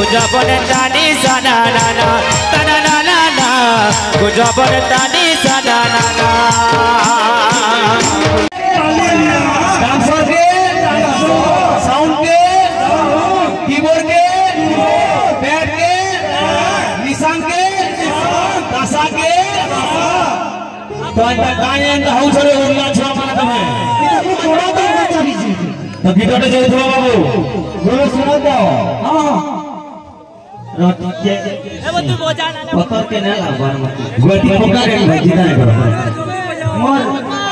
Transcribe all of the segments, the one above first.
गुजबन तानी सना ना ना तना ना ना ना गुजबन तानी सना ना ना डांसर के साउंड के कीबोर्ड के बैट के निशान के ताशा के तो गायन हाउ छरे उल्ला छवा माने तमे थोड़ा तो चाहिए तो गीतटे जे थो बाबू बोलो सुना जाओ हां रतिके ए बतु बजाना पत्थर के ना लागबार मत गोटी पका के गीत नहीं करो मोर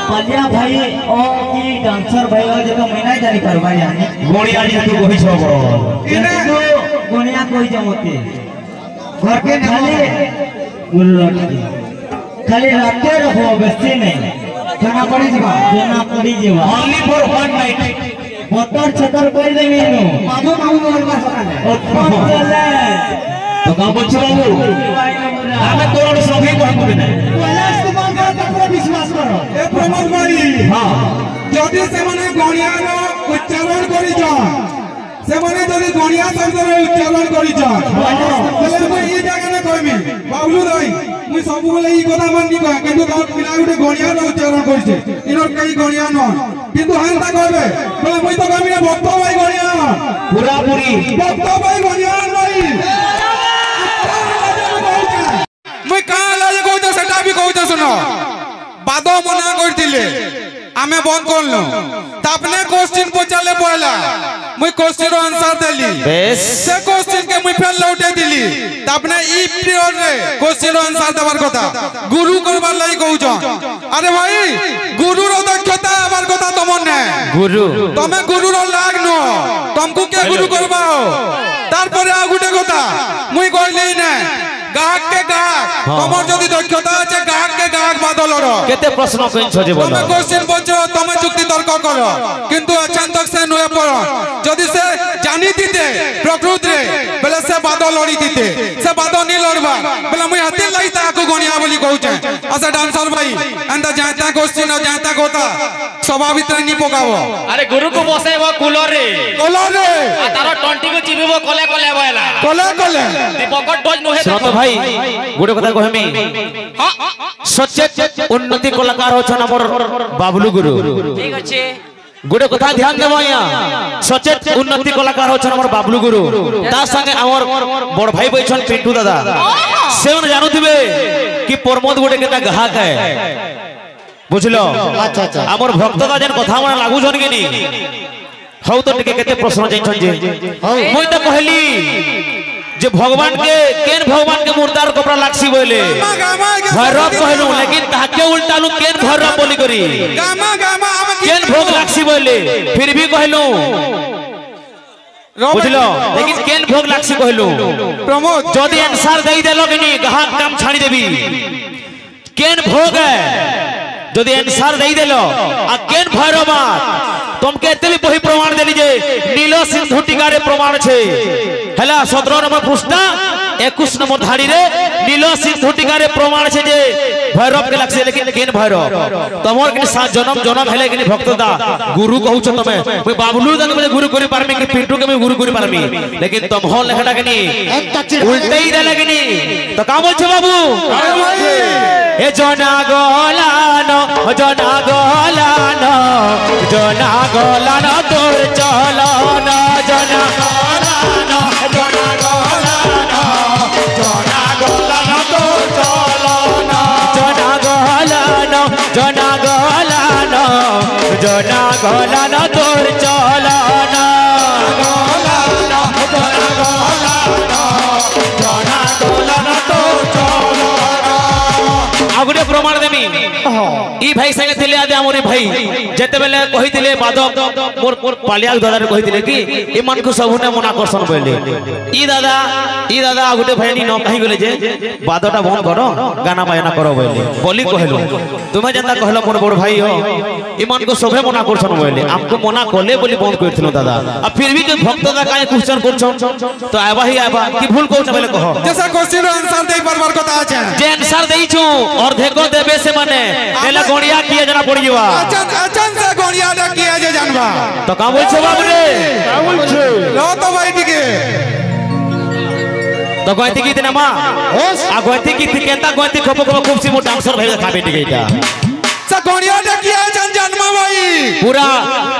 पालिया भाई ओ की डांसर भाई ओ जे तो मैं नहीं जानी करबा यानी गोणिया जी तू कहि छो इने गोणिया कहि जमते घर के खाली बोल रखी खाली राते रहो बेसी नहीं जना पड़ी जीवा ओनली फॉर वन नाइट पत्थर छतर कर देबे नो बाबू माऊ मोरबा सकाले चले तो का बोलछ बाबू हमें तोर सभी कहत नहीं कैलाश कुमार का तकरा विश्वास करो ए प्रमोद भाई हां जदी से माने गणिया रो उच्चारण करि जा से माने जदी गणिया शब्द रो उच्चारण करि जा तले को ई जगह में कहमी बाबू भाई मुई सब बोले ई কথা মাননি কয় কিন্তু তার পিলা উঠে গণিয়া रो उच्चारण কইছে ইনর কই গণিয়া ন কিন্তু হানতা কইবে বলে মুই তো কইমি ভক্ত ভাই গণিয়া পুরা পুরি ভক্ত ভাই গণিয়া নাই मुई कहाँ लाजे कहते सेटा भी कहते सुनो बादो मना करथिले आमे बंद करलो तापने क्वेश्चन पचाले पहला मुई क्वेश्चन रो आंसर देली बेस से क्वेश्चन के मुई फेल लौटे दिली तापने ई पीरियड रे क्वेश्चन रो आंसर देबार कथा गुरु करबार लागि कहउछ अरे भाई गुरु रो दक्षता आबार कथा तमन ने गुरु तमे गुरु रो लाग न तुमको के गुरु करबा तार परे आ गुटे कथा मुई कहली ने गाहक के गाहक तमर जदी दक्षता আছে गाहक के गाहक बादल रो केते प्रश्न कइछ जे बोलो तमे क्वेश्चन पूछो तमे যুক্তি তর্ক করো কিন্তু अचानक से नुए पड़ो जदी से जानी दिते प्रकृति रे बेले से बादल लड़ी दिते से बादल नी लड़बा बेले मुई हाथे लाई ताको गणिया बोली कहउछे अच्छा डांसर भाई अंदा जाता क्वेश्चन और जाता कोता सभा भीतर नी पकावो अरे गुरु को बसाइबो कूलर रे आ तारो टंटी को चिबिबो कले कले बयला कले दीपक डोज नुहे तो भाई गुडे कथा कहमी हां सचेत उन्नति कलाकार होछन हमर बाबलू गुरु ठीक अछि गुडे कथा ध्यान देबो या सचेत उन्नति कलाकार होछन हमर बाबलू गुरु ता संगे हमर बड़ भाई बैठन पिंटू दादा सेवन जानु थिबे कि प्रमोद गुडे केता ग्राहक है बुझलो अच्छा हमर भक्तदा जन कथा मन लागु जन के नी हौ तो टिके केते प्रश्न जैछन जे मुई त कहली जे भगवान के केन भगवान के मुर्दार कपड़ा लाक्सी बोले भैरव कहलु लेकिन ताके उल्टालु केन भैरव बोली करी केन भोग लाक्सी बोले फिर भी कहलु बुझलो लेकिन केन भोग लाक्सी कहलु प्रमोद जदी आंसर देई देलो कि नी ग्राहक काम छाड़ी देबी केन भोग है जदी आंसर देई देलो आ केन भैरव तुम कहते भी वही प्रमाण देली जे नीलो सिंधु टीकारे प्रमाण छे हला 17 नंबर प्रश्न 21 नंबर धाड़ी रे नीलो सिंधु टीकारे प्रमाण छे जे भैरव के लक्ष्य लेकिन केन भैरव तमोर के साथ जन्म जन्म हेले कि भक्तदा गुरु कहू छ तमे मैं बाबलू दन में गुरु करी पारमी कि पिंटू के मैं गुरु करी पारमी लेकिन तुम हो लेखडा के नी उल्टे ही देले कि नी तो का बोल छ बाबू ए जना गोलानो जना गोलानो तोर चलो ना जना गोलानो तोर चलो ना जना गोलानो तोर चलो ना आगुडे प्रमाण देमी ई भाई संगे थिले आदे हमरे भाई जेते बेले कहिथिले बादो मोर पालिया दादा रे कहिथिले कि ए मन को सबने मन आकर्षण बोले ई दादा आगुडे भाई नी न कहि गेले जे बादोटा बंद करो गाना बायना करो बोली कहलो तुमे जंदा कहलो मोर बड़ भाई हो ई मन को सबे मन आकर्षण बोले हमको मना कोले बोली बंद करथिलो दादा आ फिर भी जो भक्त दादा काहे क्वेश्चन करछन तो आबा ही आबा कि भूल कहू न बोले कहो जैसा क्वेश्चन आंसर देई बार कथा আছে जे आंसर देई छु अर्धेको देबे से माने एला गणिया किए जना पड़ी जवा अचन से गणिया दा किए जे जानबा तो का बोल छ बाबू रे का बोल छ लो तो भाई टिके तो गयती गीत ना मां आ गयती गीत केता गयती खपो खपो खूब सी मो डांसर भेल खाबे टिकैटा सा गणिया देखिए जन जन्मा भाई पूरा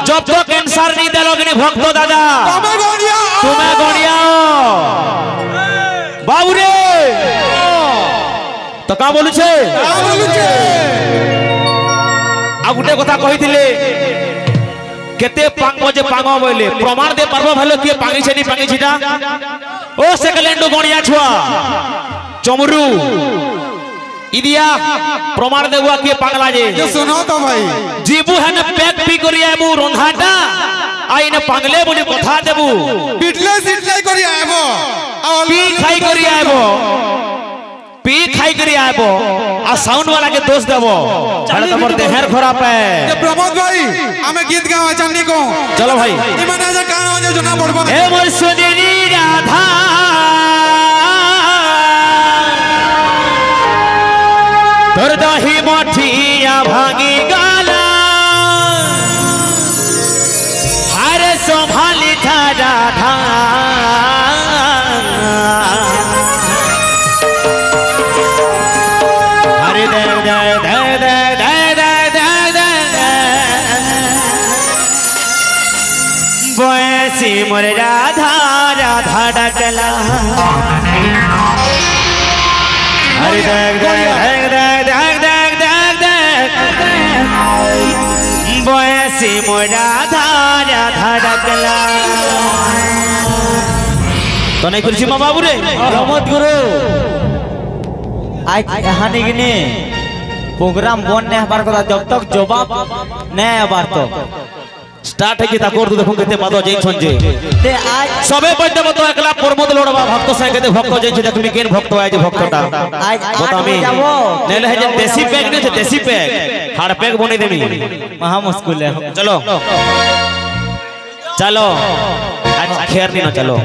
जब तो कैंसर नहीं देलोगे भक्त दादा तुम्हें गणिया बाबू रे तो का बोलु छे आ गुटे कथा कहिथिले केते पांगो जे पांगो बोले प्रमाण दे परबो भलो के पांगी छेनी पांगी छिटा ओ सेकलेंडो गणिया छुआ चमरू इदिया प्रमाण देबुआ के पागला जे ये सुनो तो भाई जीबू है न पैक पी करिया मु रंधाटा आई न पागले बोली कथा देबू पिटले सिटले करिया आबो पी खाई करिया आबो पी खाई करिया आबो आ साउंड वाला के दोष देबो चले तमर देहर खराब है ये प्रमोद भाई हमें गीत गावा चन्नी को चलो भाई ई माने जे गाना हो जो ना पड़बो ए मोर सुंदरी राधा तोर दही मठिया भागी गाला हरे संभाली था राधा हरे दे दे दे दे दे दे दे दे बयसी मोर राधा राधा डकला हरे देख देख देख देख देख देख बयसी मोरा धारा धारा कला तो नहीं कुछ माँ बाबू रे प्रमोद गुरु आज हानि गिने प्रोग्राम बन ने हमार को जब तक जवाब नहीं हमार तो स्टार्ट है कि ताकोर तू देखो कितने बादो जैन छंजे ते आज सबे बजते बतो एकला प्रमोद लोड़वा भक्त से कहते भक्त जैन छ देखमी केन भक्त आए जे भक्तटा आज बतामी नेले है जे देसी पैक ने देसी पैक हार्ड पैक बने देमी महा मुश्किल है चलो चलो आज खेर नहीं ना चलो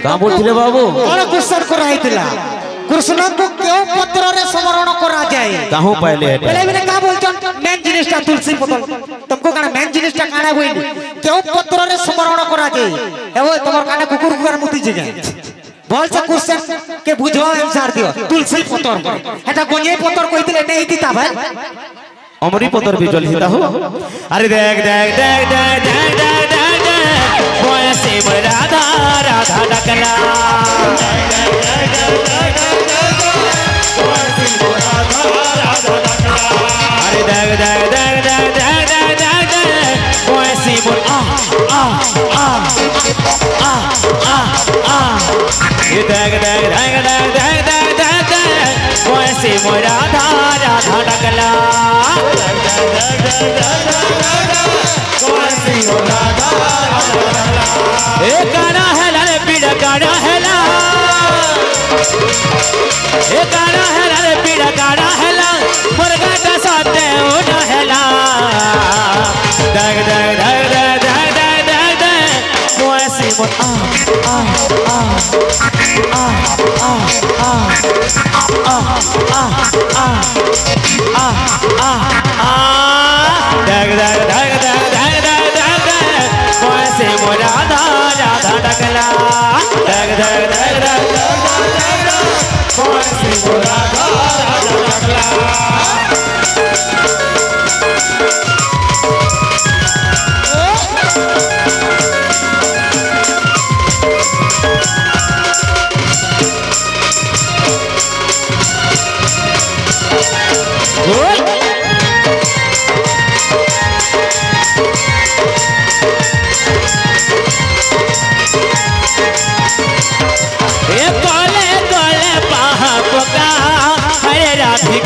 का बोलथिले बाबू कौन क्वेश्चन कराइतिला कृष्ण को क्यों पत्र रे समरण करा जाए काहू पहले पहले मैंने का बोलचन मेन जिनिसटा तुलसी पतल तुमको काना मेन जिनिसटा काना बोइली क्यों पत्र रे समरण करा जाए एवो तमर काना कुकुर कुकुर मुति जगे बोल से क्वेश्चन के बुझो आंसर दियो तुलसी पत्र एटा गोजे पत्र कहितिले नहीं दिता भाई अमरी पत्र भी जल हिता हो अरे देख देख देख देख देख देख बयसी राधा राधा डकला अरे देख देख देख देख देख देख देख बयसी आ आ आ आ आ आ ये देख देख देख देख देख देख देख बयसी राधा राधा डकला गाना है रे पीड़ा गाना है ला गाना है रे पीड़ा गाना है ला मुर्गा का साथे उड़ा है ला दग दग दग दग दग दग दग मोसी मोर आ आ आ आ आ आ आ आ आ आ दग दग दग दग दग दग दग मोसी मोर राधा राधा डकला दग दग दग दग दग मोसी मोर राधा राधा डकला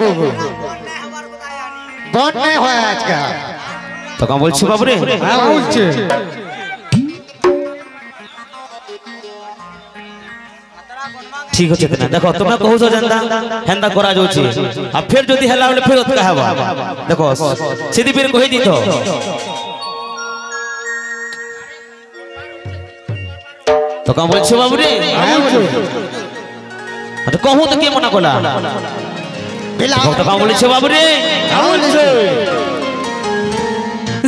को बन नहीं হয় আজকে তো কাম বলছি বাবু রে হ্যাঁ বলছে ঠিক আছে না দেখো তোমরা কହୁছ জানতা হেন্দা করা যাଉଛି আর ফের যদি হেলা বলে ফেরত কহবা দেখো সিধি ফের কই দিত তো কাম বলছি বাবু রে হ্যাঁ বলছে তো কহু তো কে মনা কলা तो काम बोले बाबू रे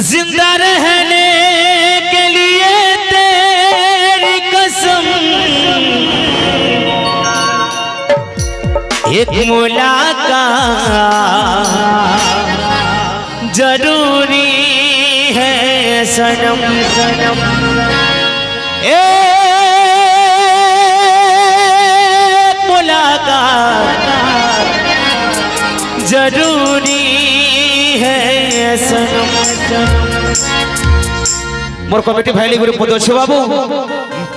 जिंदा रहने के लिए तेरी कसम एक मुलाकात जरूरी है सनम सनम एक मुलाकात जरूरी है सनम मोर कमिटी भाईली गुरु पदो छे बाबू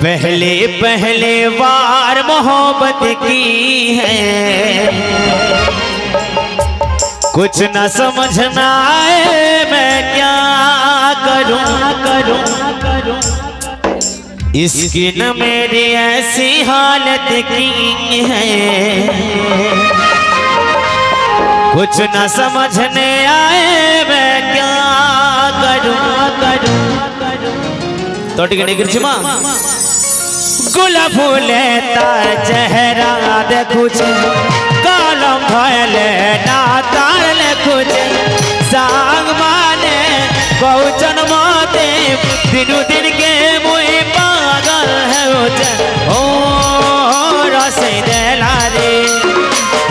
पहले पहले बार मोहब्बत की है कुछ न समझना आए मैं क्या करूं इसकी न मेरी ऐसी हालत की है कुछ न समझने आए मैं क्या करूं तो टिकने गिरची मां गुला फूले तार चेहरा देखो कालम भले ना तार लेखो सांग माने बहुचन माते दिनों दिन के मुई पागल है ओ रसे देला रे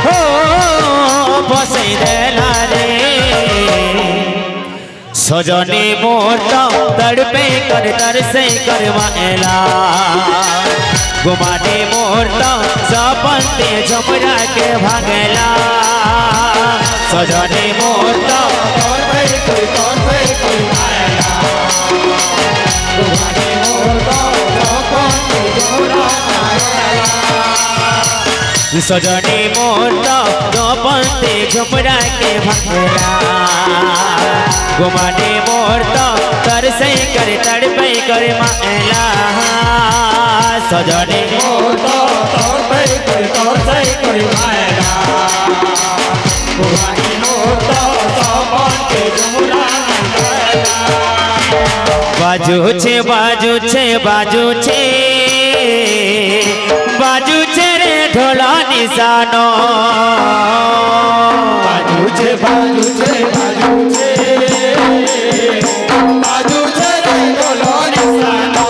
हो बसई देला रे सजनी मोर तड़पे कर तरसे करवाएला गुमाने मोर सपन पे झमरा के भागेला सजनी मोर तड़पे कर तरसे करवाएला गुमाने मोर सपन पे झमरा सजनी मोर पंते झुमरा के भंगला गुमाने मोर तरसे कर तड़पे कर माला सजनी मोर तड़पे कर तरसे कर माला गुमाने मोर पंते झुमरा बाजू छे बाजू छे बाजू छे बाजू छे रे ढोला निशानो बाजू छे बाजू छे बाजू छे बाजू छे रे ढोला निशानो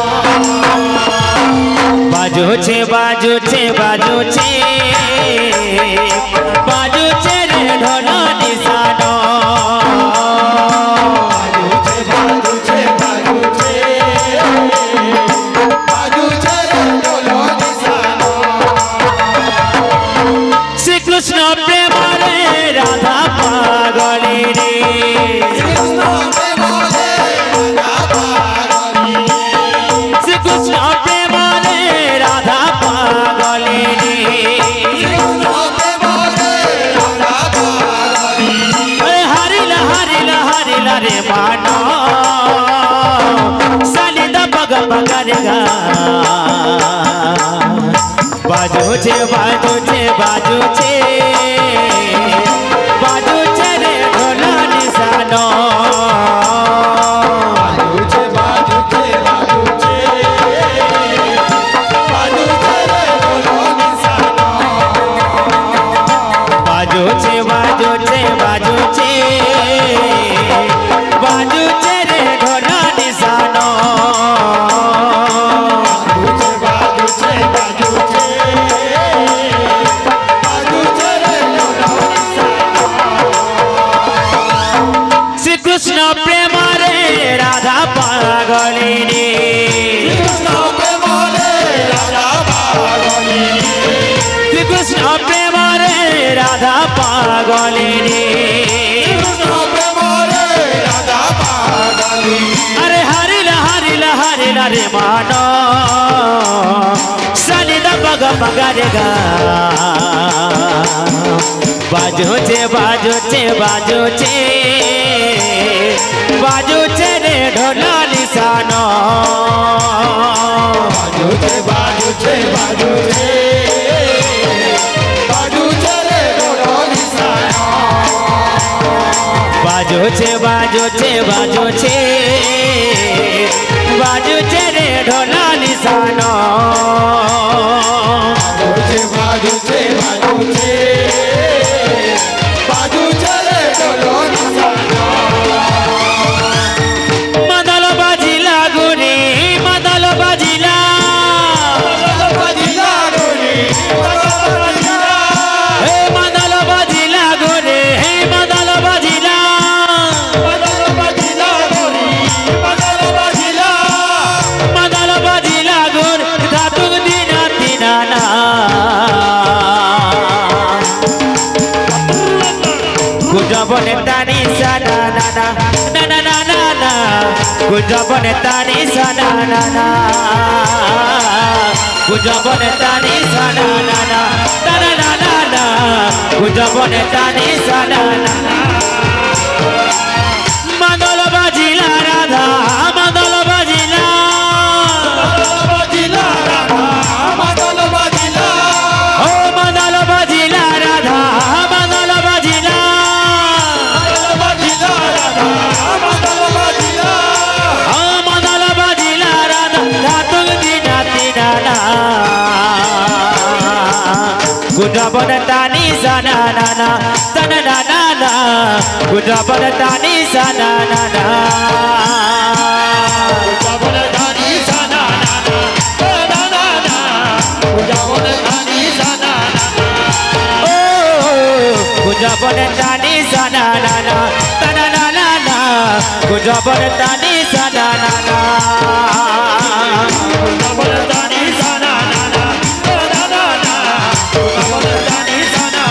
बाजू छे बाजू छे बाजू छे बाजू छे रे ढोला निशानो कृष्ण प्रेम रे राधा पागली रे कृष्ण प्रेम रे राधा पागली रे हरिला हरिला हरिला रे मानो सलिदा बग बगरेगा बाजू छे बाजू छे बाजू छे बाजू छे रे ढोला निशानो बाजू छे बाजू छे बाजू छे बाजू छे रे ढोला निशानो बाजू छे बाजू छे बाजू छे बाजू छे रे ढोला निशानो कृष्ण प्रेम रे राधा पागली रे कृष्ण प्रेम रे राधा पागली रे कृष्ण प्रेम रे राधा पागली रे कृष्ण प्रेम रे राधा पागली अरे हरिला हरिला हरिला रे मानो सलिदा बग बगरेगा বাজুছে বাজুছে বাজুছে বাজুছে রে ঢোলা নিশানো বাজুছে বাজুছে বাজুছে বাজুছে রে ঢোল নিশানো বাজুছে বাজুছে বাজুছে বাজুছে রে ঢোলা নিশানো বাজুছে বাজুছে বাজুছে বাজুছে রে ঢোল নিশানো মাদল বাজিলা গুনি মাদল বাজিলা বাজিলা গুনি বাজিলা হে মাদল বাজিলা গুনি হে মাদল বাজিলা বাজিলা গুনি বাজিলা মাদল বাজিলা গুর ধাতুক দিনা দিনানা গুজবনে তানি সানা নানা নানা নানা না গুজবনে তানি সানা নানা গুজবনে তানি সানা নানা নানা নানা না গুজবনে তানি সানা নানা মাদল বাজিলা রাধা মাদল বাজিলা বাজিলা মাদল বাজিলা ও মাদল বাজিলা রাধা মাদল বাজিলা বাজিলা মাদল বাজিলা ও মাদল বাজিলা রাধা ধাতুক দিনা দিনানা গুজবন তানি সানা নানা সানা নানা না গুজবন তানি সানা নানা উজাবনে ধানি সানা নানা নানা উজাবনে ধানি সানা ও গুজবন তানি সানা নানা সানা নানা না গুজবন তানি সানা নানা উজাবনে ধানি সানা নানা নানা উজাবনে ধানি সানা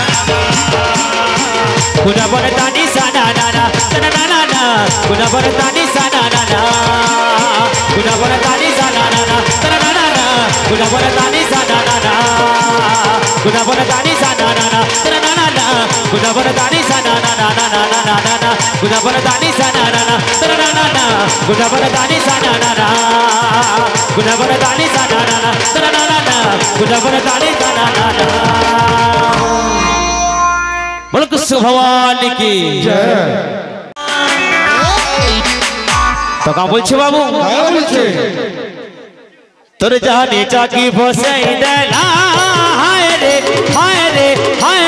গুজবন তানি সানা নানা সানা নানা না গুজবন তানি সানা নানা গুজবন তানি সানা নানা সানা নানা না গুজবন তানি সানা নানা গুজবন তানি সানা নানা সানা নানা না গুজবন তানি সানা নানা নানা নানা নানা গুজবন তানি সানা নানা সানা নানা না গুজবন তানি সানা নানা গুজবন তানি সানা নানা সানা নানা না गुजबर ताली ताना नाना बोल कृष्ण भगवान की तो का बोलছে বাবু তোর জানে চাকি বসাই দেলা হায় রে হায় রে হায়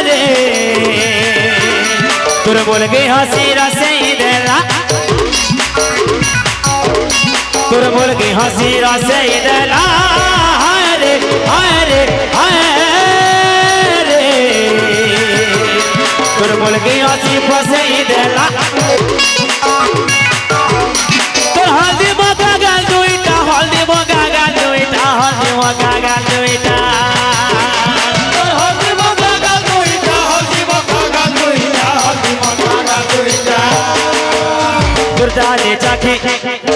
রে তোর বল গে হাসি রাসাই দেলা তোর বল গে হাসি রাসাই দেলা হায় রে হায় রে হায় রে তোর বল গে হাসি বসাই দেলা তোর হলদি বগা গাল দুইটা হলদি বগা গাল দুইটা হলদি বগা গাল দুইটা তোর হলদি বগা গাল দুইটা হলদি বগা গাল দুইটা হলদি বগা গাল দুইটা তোর জানে চাখে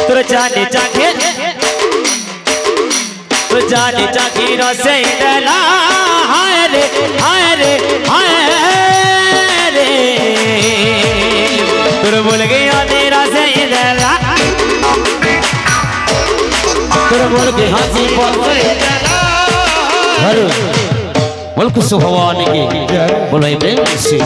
তোর জানে চাখে তোর জানে চাখে রসে দেলা হায় রে হায় রে হায় রে তোর বল গয়া तेरा से देला তোর বল গে হাসি পড়ে দেলা হর बोल कुछ भगवान की बोलो प्रेम से